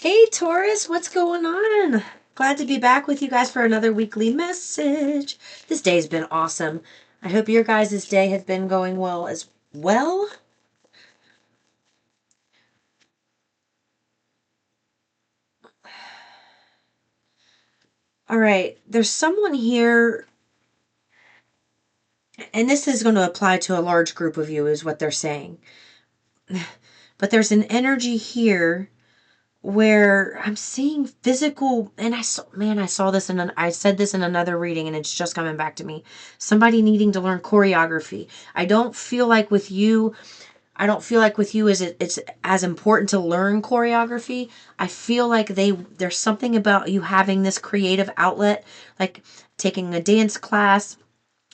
Hey Taurus, what's going on? Glad to be back with you guys for another weekly message. This day's been awesome. I hope your guys' day has been going well as well. All right, there's someone here, and this is going to apply to a large group of you, is what they're saying. But there's an energy here where I'm seeing physical, and I saw this I said this in another reading, and it's just coming back to me. Somebody needing to learn choreography. I don't feel like with you is it's as important to learn choreography. I feel like there's something about you having this creative outlet, like taking a dance class,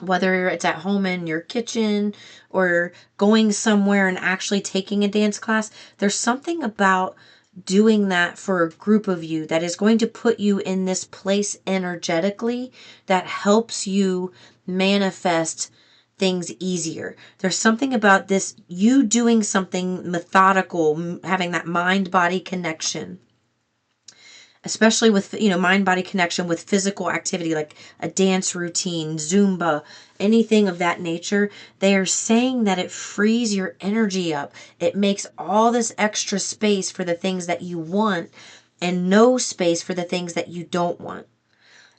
whether it's at home in your kitchen or going somewhere and actually taking a dance class. There's something about doing that for a group of you that is going to put you in this place energetically that helps you manifest things easier. There's something about this, you doing something methodical, having that mind-body connection, especially with, mind-body connection with physical activity like a dance routine, Zumba, anything of that nature. They are saying that it frees your energy up. It makes all this extra space for the things that you want and no space for the things that you don't want.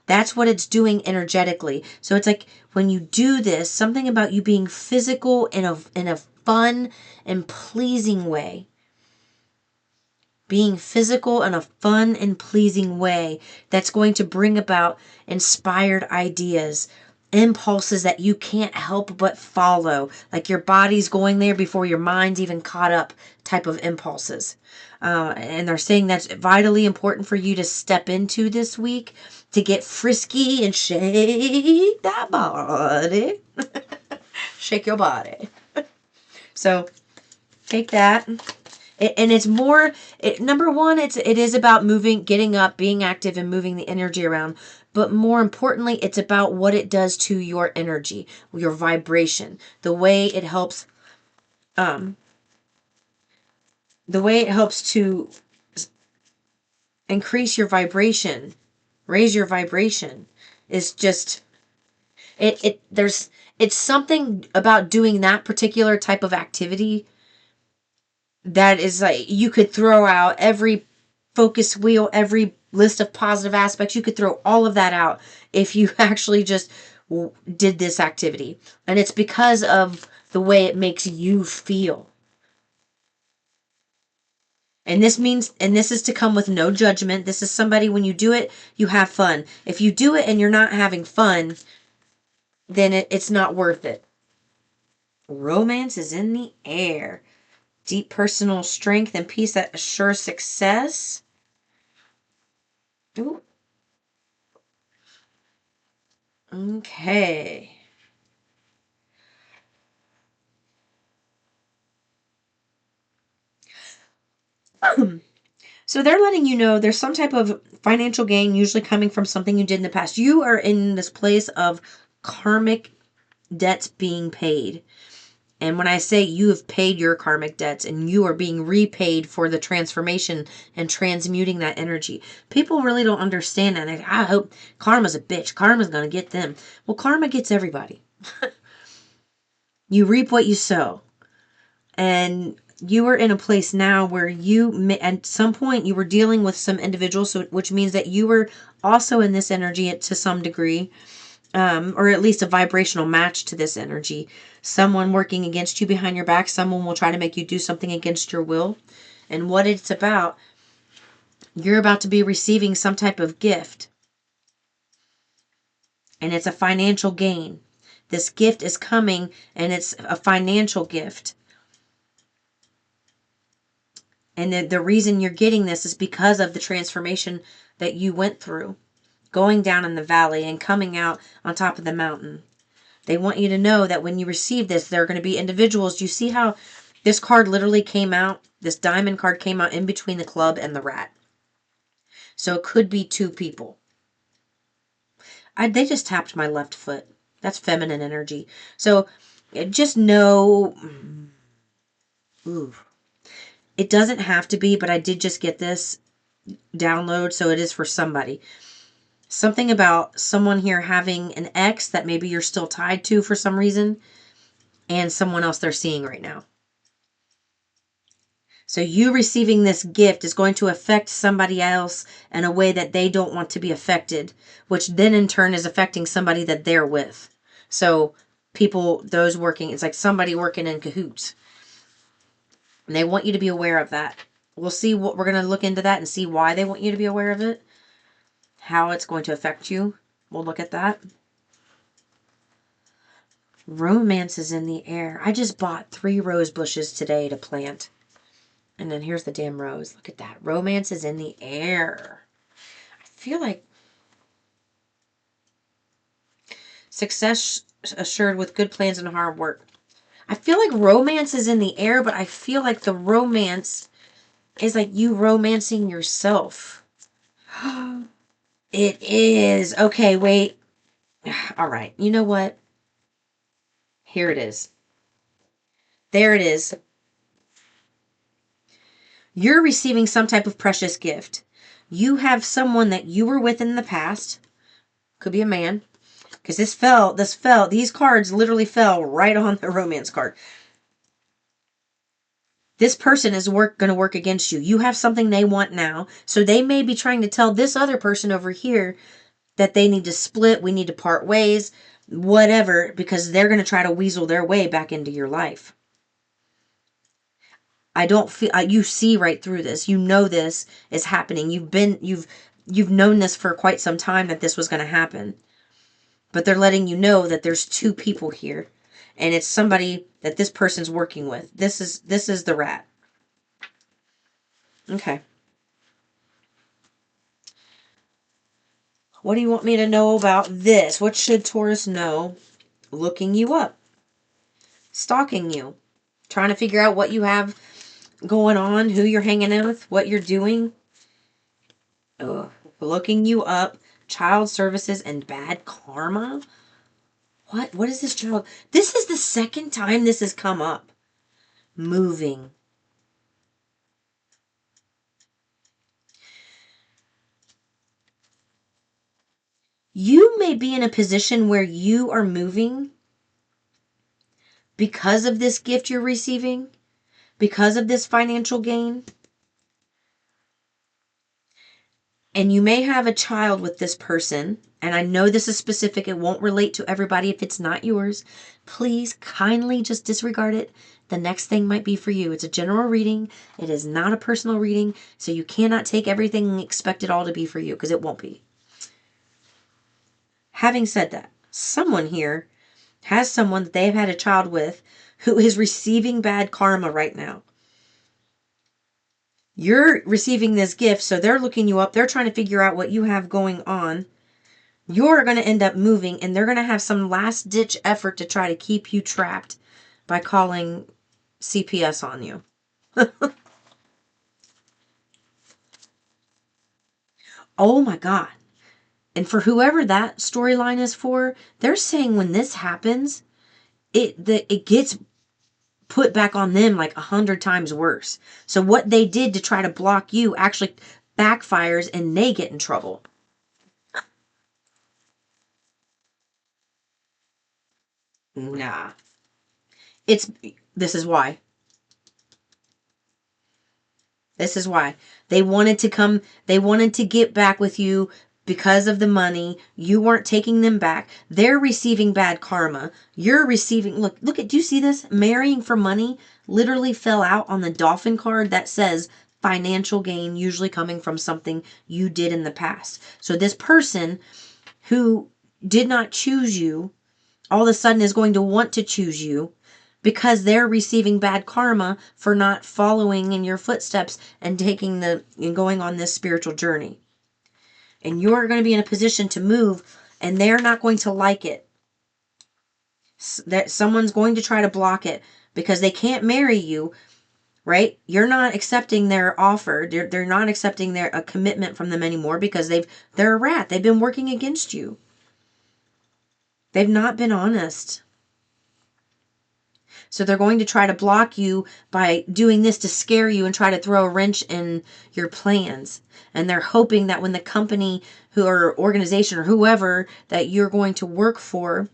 That's what it's doing energetically. So it's like when you do this, something about you being physical in a fun and pleasing way. Being physical in a fun and pleasing way that's going to bring about inspired ideas, impulses that you can't help but follow, like your body's going there before your mind's even caught up type of impulses. And they're saying that's vitally important for you to step into this week, to get frisky and shake that body. Shake your body. So take that. And it's more, number one, it is about moving, getting up, being active, and moving the energy around. But more importantly, it's about what it does to your energy, your vibration, the way it helps to increase your vibration, raise your vibration. Is just it's something about doing that particular type of activity that is like you could throw out every focus wheel, every list of positive aspects. You could throw all of that out if you actually just did this activity. And it's because of the way it makes you feel. And this is to come with no judgment. This is somebody, when you do it, you have fun. If you do it and you're not having fun, then it's not worth it. Romance is in the air. Deep personal strength and peace that assures success. Ooh. Okay. So they're letting you know there's some type of financial gain usually coming from something you did in the past. You are in this place of karmic debts being paid. And when I say you have paid your karmic debts and you are being repaid for the transformation and transmuting that energy, people really don't understand that. I hope karma's a bitch. Karma's going to get them. Well, karma gets everybody. You reap what you sow. And you are in a place now where at some point you were dealing with some individuals, so which means that you were also in this energy to some degree, or at least a vibrational match to this energy. Someone working against you behind your back. Someone will try to make you do something against your will. And what it's about, you're about to be receiving some type of gift. And it's a financial gain. This gift is coming and it's a financial gift. And the reason you're getting this is because of the transformation that you went through. Going down in the valley and coming out on top of the mountain. They want you to know that when you receive this, there are going to be individuals. You see how this card literally came out? This diamond card came out in between the club and the rat. So it could be two people. They just tapped my left foot. That's feminine energy. So just know... Ooh. It doesn't have to be, but I did just get this. download, so it is for somebody. Something about someone here having an ex that maybe you're still tied to for some reason, and someone else they're seeing right now. So you receiving this gift is going to affect somebody else in a way that they don't want to be affected, which then in turn is affecting somebody that they're with. So people, those working, it's like somebody working in cahoots. And they want you to be aware of that. We'll see what we're going to look into that and see why they want you to be aware of it. How it's going to affect you. We'll look at that. Romance is in the air. I just bought 3 rose bushes today to plant. And then here's the damn rose. Look at that. Romance is in the air. I feel like success assured with good plans and hard work. I feel like romance is in the air, but I feel like the romance is like you romancing yourself. It is. Okay, wait. All right. You know what? Here it is. There it is. You're receiving some type of precious gift. You have someone that you were with in the past. Could be a man. Because these cards literally fell right on the romance card. This person is going to work against you. You have something they want now. So they may be trying to tell this other person over here that they need to split. We need to part ways. Whatever. Because they're going to try to weasel their way back into your life. I don't feel, you see right through this. You know this is happening. You've known this for quite some time that this was going to happen. But they're letting you know that there's 2 people here. And it's somebody that this person's working with. This is the rat. Okay. What do you want me to know about this? What should Taurus know? Looking you up. Stalking you. Trying to figure out what you have going on, who you're hanging out with, what you're doing. Ugh. Looking you up. Child services and bad karma. What is this child? This is the second time this has come up. Moving. You may be in a position where you are moving because of this gift you're receiving, because of this financial gain. And you may have a child with this person. And I know this is specific. It won't relate to everybody if it's not yours. Please kindly just disregard it. The next thing might be for you. It's a general reading. It is not a personal reading. So you cannot take everything and expect it all to be for you, because it won't be. Having said that, someone here has someone that they've had a child with who is receiving bad karma right now. You're receiving this gift, so they're looking you up. They're trying to figure out what you have going on. You're going to end up moving, and they're going to have some last-ditch effort to try to keep you trapped by calling CPS on you. Oh my God. And for whoever that storyline is for, they're saying when this happens, it gets put back on them like 100 times worse. So what they did to try to block you actually backfires and they get in trouble. Nah. This is why. This is why. They wanted to get back with you because of the money. You weren't taking them back. They're receiving bad karma. You're receiving, do you see this? Marrying for money literally fell out on the dolphin card that says financial gain, usually coming from something you did in the past. So this person who did not choose you all of a sudden is going to want to choose you because they're receiving bad karma for not following in your footsteps and going on this spiritual journey. And you're going to be in a position to move, and they're not going to like it. That someone's going to try to block it because they can't marry you, right? You're not accepting their offer. They're not accepting a commitment from them anymore because they're a rat. They've been working against you. They've not been honest. So they're going to try to block you by doing this to scare you and try to throw a wrench in your plans. And they're hoping that when the company or organization or whoever that you're going to work for,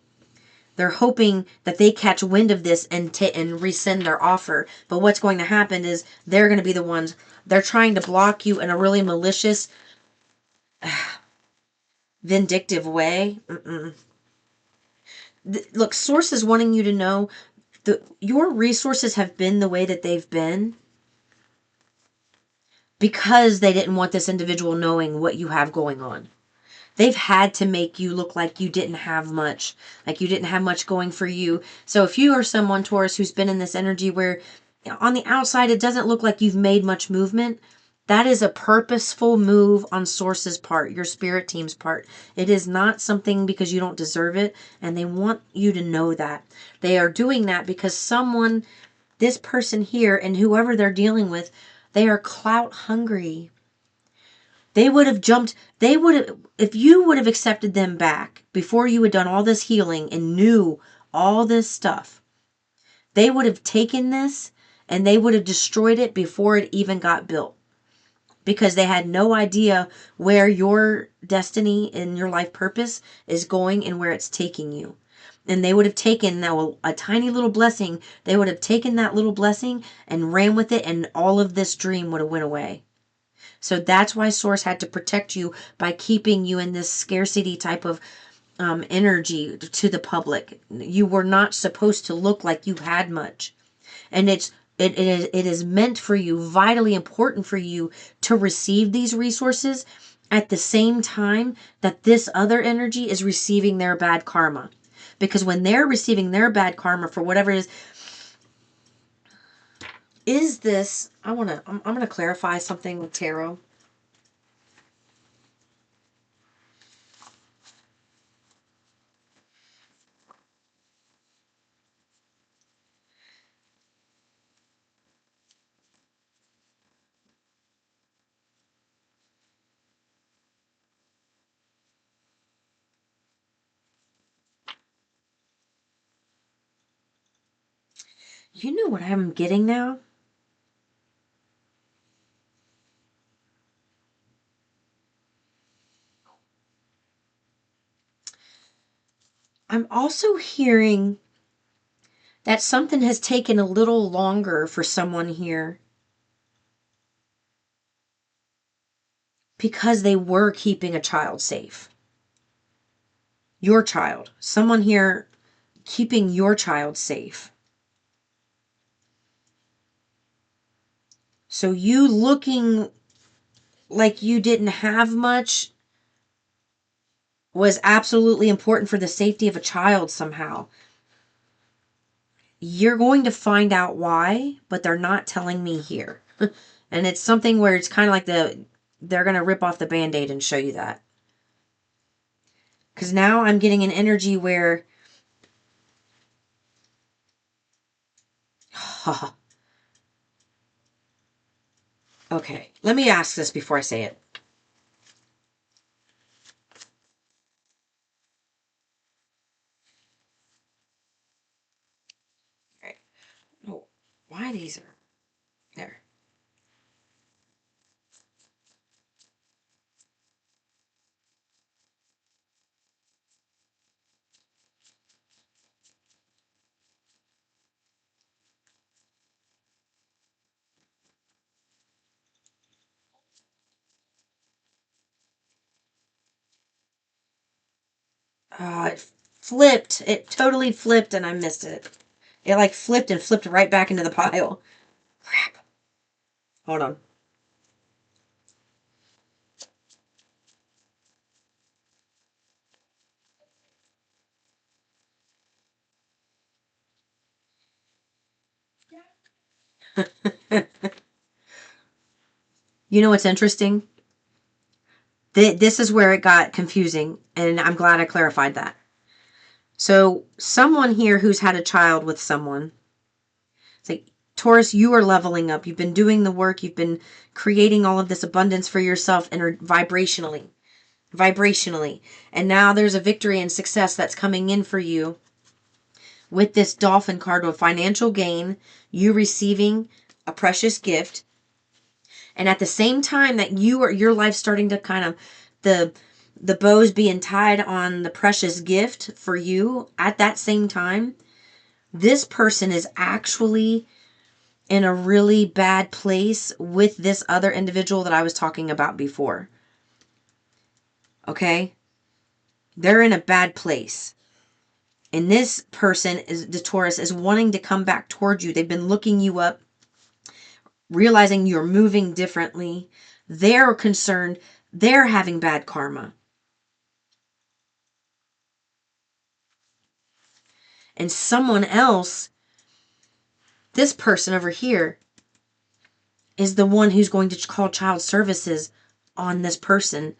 they're hoping that they catch wind of this and rescind their offer. But what's going to happen is they're going to be the ones, they're trying to block you in a really malicious, vindictive way. Look, Source is wanting you to know that your resources have been the way that they've been because they didn't want this individual knowing what you have going on. They've had to make you look like you didn't have much, like you didn't have much going for you. So if you are someone, Taurus, who's been in this energy where on the outside it doesn't look like you've made much movement, that is a purposeful move on Source's part, your spirit team's part. It is not something because you don't deserve it, and they want you to know that. They are doing that because someone, this person here and whoever they're dealing with, they are clout hungry. They would have jumped, if you would have accepted them back before you had done all this healing and knew all this stuff, they would have taken this and they would have destroyed it before it even got built. Because they had no idea where your destiny and your life purpose is going and where it's taking you. And they would have taken now a tiny little blessing. They would have taken that little blessing and ran with it, and all of this dream would have went away. So that's why Source had to protect you by keeping you in this scarcity type of energy to the public. You were not supposed to look like you had much. And it is meant for you, vitally important for you to receive these resources at the same time that this other energy is receiving their bad karma. Because when they're receiving their bad karma for whatever it is this, I'm going to clarify something with tarot. You know what I'm getting now? I'm also hearing that something has taken a little longer for someone here because they were keeping a child safe. Your child. Someone here keeping your child safe. So you looking like you didn't have much was absolutely important for the safety of a child somehow. You're going to find out why, but they're not telling me here. And it's something where it's kind of like they're going to rip off the Band-Aid and show you that. Because now I'm getting an energy where okay, let me ask this before I say it. All right. Oh, why these are there? It flipped. It totally flipped and I missed it. It like flipped and flipped right back into the pile. Crap. Hold on. You know what's interesting? This is where it got confusing, and I'm glad I clarified that. So, someone here who's had a child with someone, it's like, Taurus, you are leveling up. You've been doing the work. You've been creating all of this abundance for yourself and vibrationally. And now there's a victory and success that's coming in for you with this dolphin card of financial gain, you receiving a precious gift. And at the same time that your life starting to kind of, the bows being tied on the precious gift for you, at that same time, this person is actually in a really bad place with this other individual that I was talking about before. Okay? They're in a bad place. And this person, is the Taurus, is wanting to come back towards you. They've been looking you up, realizing you're moving differently. They're concerned. They're having bad karma. And someone else, this person over here, is the one who's going to call child services on this person.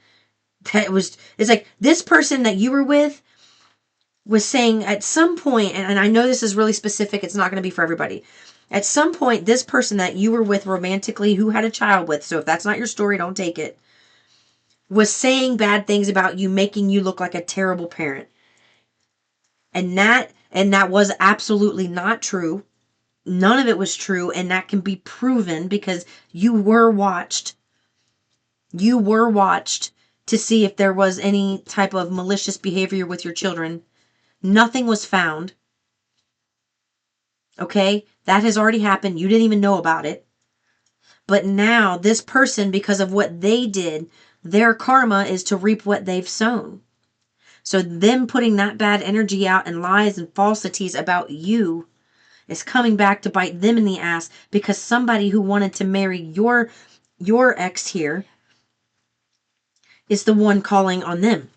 It's like this person that you were with was saying at some point, and I know this is really specific, it's not going to be for everybody. At some point, this person that you were with romantically, who had a child with, so if that's not your story, don't take it, was saying bad things about you, making you look like a terrible parent. And that was absolutely not true. None of it was true, and that can be proven because you were watched. You were watched to see if there was any type of malicious behavior with your children. Nothing was found. Okay? That has already happened. You didn't even know about it. But now, this person, because of what they did, their karma is to reap what they've sown. So them putting that bad energy out and lies and falsities about you is coming back to bite them in the ass, because somebody who wanted to marry your ex here is the one calling on them.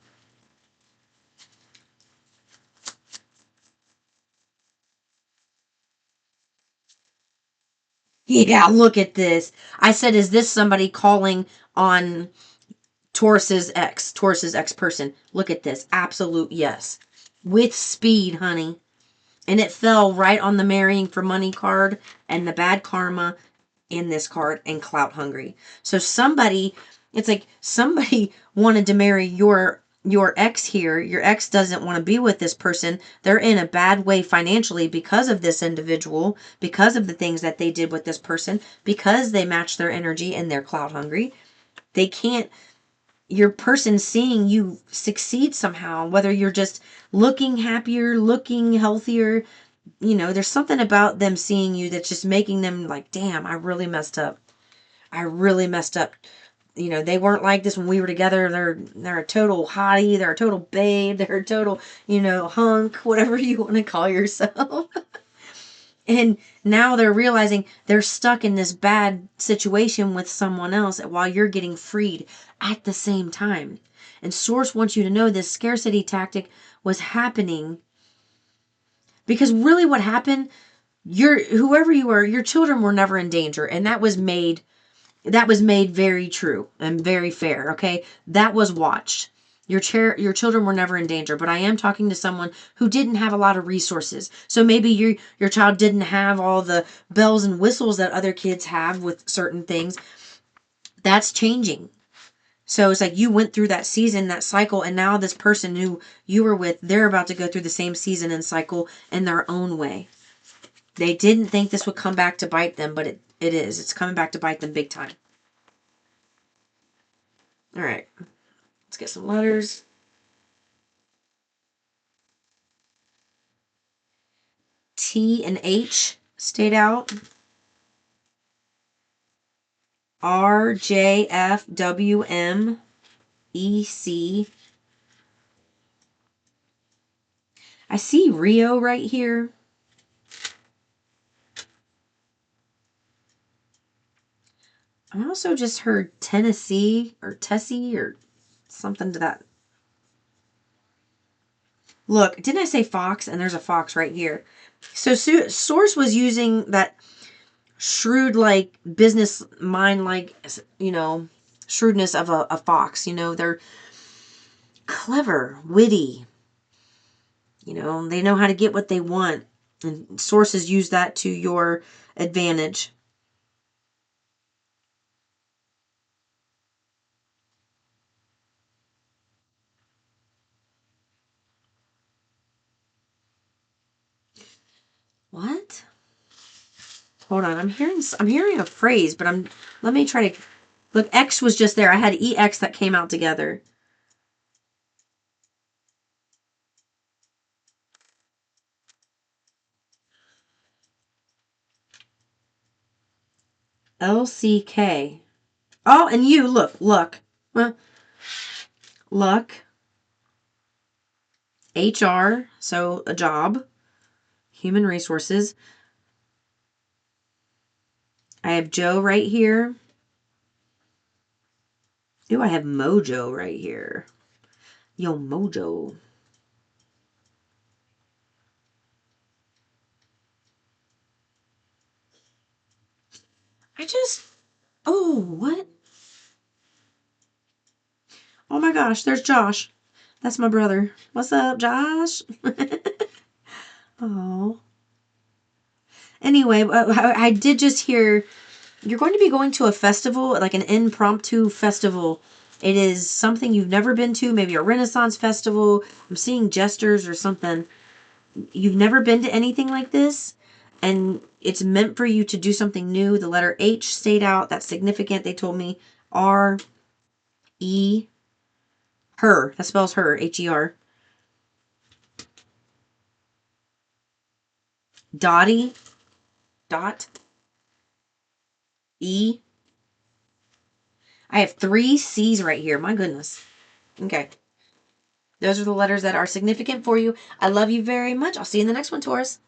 Yeah, look at this. I said, is this somebody calling on Taurus's ex person? Look at this. Absolute yes. With speed, honey. And it fell right on the marrying for money card and the bad karma in this card and clout hungry. So it's like somebody wanted to marry your ex here. Your ex doesn't want to be with this person. They're in a bad way financially because of this individual, because of the things that they did with this person, because they match their energy and they're clout hungry. They can't, your person seeing you succeed somehow, whether you're just looking happier, looking healthier, there's something about them seeing you that's just making them like, damn, I really messed up. I really messed up. They weren't like this when we were together. They're a total hottie. They're a total babe. They're a total, hunk, whatever you want to call yourself. And now they're realizing they're stuck in this bad situation with someone else while you're getting freed at the same time. And Source wants you to know this scarcity tactic was happening because really what happened, whoever you were, your children were never in danger. And that was made very true and very fair. Okay. That was watched. Your children were never in danger, but I am talking to someone who didn't have a lot of resources. So maybe your child didn't have all the bells and whistles that other kids have with certain things. That's changing. So it's like you went through that season, that cycle, and now this person who you were with, they're about to go through the same season and cycle in their own way. They didn't think this would come back to bite them, but it is. It's coming back to bite them big time. All right. Let's get some letters. T and H stayed out. R, J, F, W, M, E, C. I see Rio right here. I also just heard Tennessee or Tessie or something to that. Look, didn't I say fox? And there's a fox right here. So Source was using that shrewd, like, business mind, like, shrewdness of a fox. They're clever, witty. They know how to get what they want. And Sources use that to your advantage. What? Hold on. I'm hearing a phrase, but let me try to look. X was just there. I had EX that came out together. LCK. Oh, and you, look. Luck. HR, so a job. Human resources. I have Joe right here. Ooh, I have Mojo right here. Yo, Mojo. Oh, what? Oh my gosh, there's Josh. That's my brother. What's up, Josh? Oh. Anyway, I did just hear you're going to be going to a festival, like an impromptu festival. It is something you've never been to, maybe a Renaissance festival. I'm seeing jesters or something. You've never been to anything like this, and it's meant for you to do something new. The letter H stayed out. That's significant. They told me R, E, her. That spells her, Her. Dottie, dot, E. I have 3 C's right here. My goodness. Okay. Those are the letters that are significant for you. I love you very much. I'll see you in the next one, Taurus.